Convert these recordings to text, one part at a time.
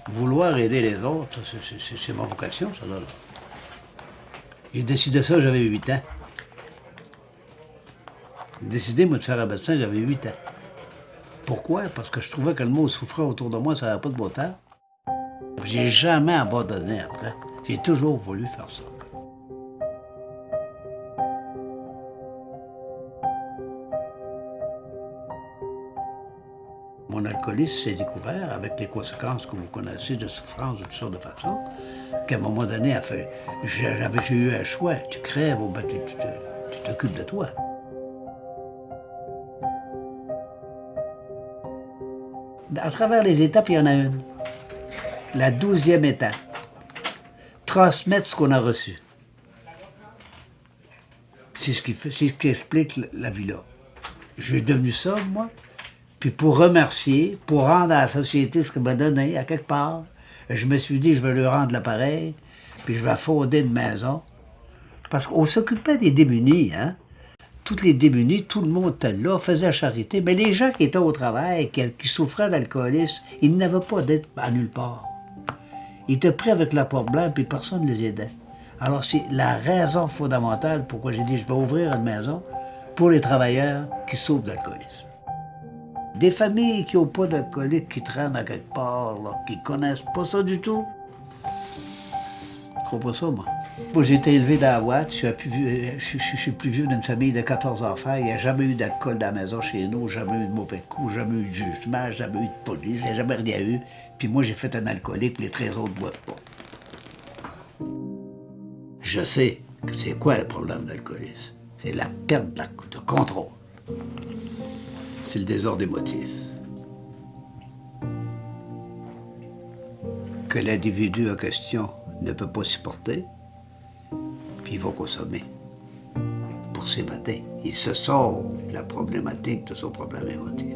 Vouloir aider les autres, c'est ma vocation, ça, là. J'ai décidé ça, j'avais 8 ans. J'ai décidé, moi, de faire un médecin, j'avais 8 ans. Pourquoi? Parce que je trouvais que le mot souffrant autour de moi, ça n'avait pas de bon temps. J'ai jamais abandonné après. J'ai toujours voulu faire ça. Mon alcoolisme s'est découvert avec les conséquences que vous connaissez de souffrance de toutes sortes de façons, qu'à un moment donné, j'ai eu un choix. Tu crèves ou ben tu t'occupes de toi. À travers les étapes, il y en a une. La 12e étape. Transmettre ce qu'on a reçu. C'est ce qui explique la vie là. J'ai devenu ça, moi. Puis pour remercier, pour rendre à la société ce qu'elle m'a donné, à quelque part, je me suis dit, je vais lui rendre l'appareil, puis je vais fonder une maison. Parce qu'on s'occupait des démunis, hein. Toutes les démunis, tout le monde était là, faisait la charité. Mais les gens qui étaient au travail, qui souffraient d'alcoolisme, ils n'avaient pas d'aide à nulle part. Ils étaient prêts avec la porte blanche, puis personne ne les aidait. Alors c'est la raison fondamentale pourquoi j'ai dit, je vais ouvrir une maison pour les travailleurs qui souffrent d'alcoolisme. Des familles qui n'ont pas d'alcooliques, qui traînent à quelque part, là, qui ne connaissent pas ça du tout. Je crois pas ça, moi. Moi, j'ai été élevé dans la Ouate, je suis plus vieux d'une famille de 14 enfants. Il n'y a jamais eu d'alcool dans la maison chez nous, jamais eu de mauvais coups, jamais eu de jugement, jamais eu de police, il n'y a jamais rien eu. Puis moi, j'ai fait un alcoolique, les 13 autres ne boivent pas. Je sais que c'est quoi le problème de l'alcoolisme? C'est la perte de contrôle. C'est le désordre émotif. Que l'individu en question ne peut pas supporter, puis il va consommer pour s'évader. Il se sort de la problématique de son problème émotif.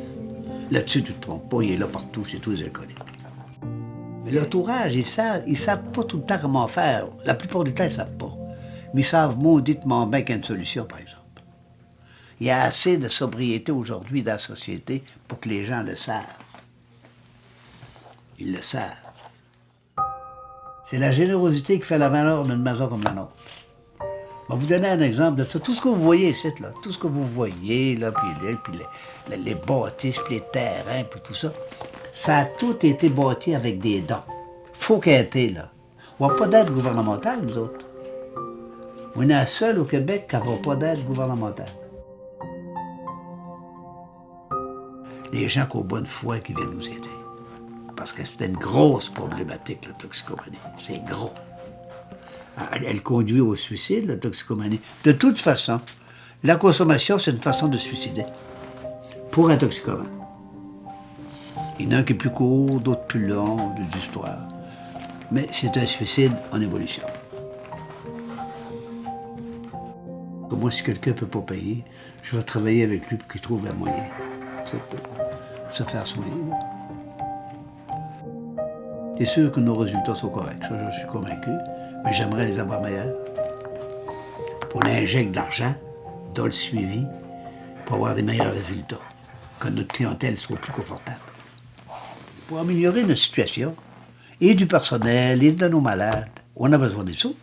Là-dessus, tu ne te trompes pas, il est là partout, c'est tous les alcooliques. Mais l'entourage, ils savent pas tout le temps comment faire. La plupart du temps, ils ne savent pas. Mais ils savent mauditement bien qu'il y a une solution, par exemple. Il y a assez de sobriété aujourd'hui dans la société pour que les gens le savent. Ils le savent. C'est la générosité qui fait la valeur d'une maison comme la nôtre. Je vais vous donner un exemple de ça. Tout ce que vous voyez ici, là, tout ce que vous voyez, là, puis les bâtisses, puis les terrains, puis tout ça, ça a tout été bâti avec des dons. Faut qu'être là. On n'a pas d'aide gouvernementale, nous autres. On est seul au Québec qui n'a pas d'aide gouvernementale. Les gens qui ont bonne foi qui viennent nous aider. Parce que c'était une grosse problématique, la toxicomanie. C'est gros. Elle conduit au suicide, la toxicomanie. De toute façon, la consommation, c'est une façon de se suicider. Pour un toxicomane. Il y en a un qui est plus court, d'autres plus long, des histoires. Mais c'est un suicide en évolution. Moi, si quelqu'un ne peut pas payer, je vais travailler avec lui pour qu'il trouve un moyen. Pour se faire soigner. C'est sûr que nos résultats sont corrects, ça je suis convaincu, mais j'aimerais les avoir meilleurs. On injecte de l'argent dans le suivi pour avoir des meilleurs résultats, que notre clientèle soit plus confortable. Pour améliorer notre situation, et du personnel, et de nos malades, on a besoin des sous.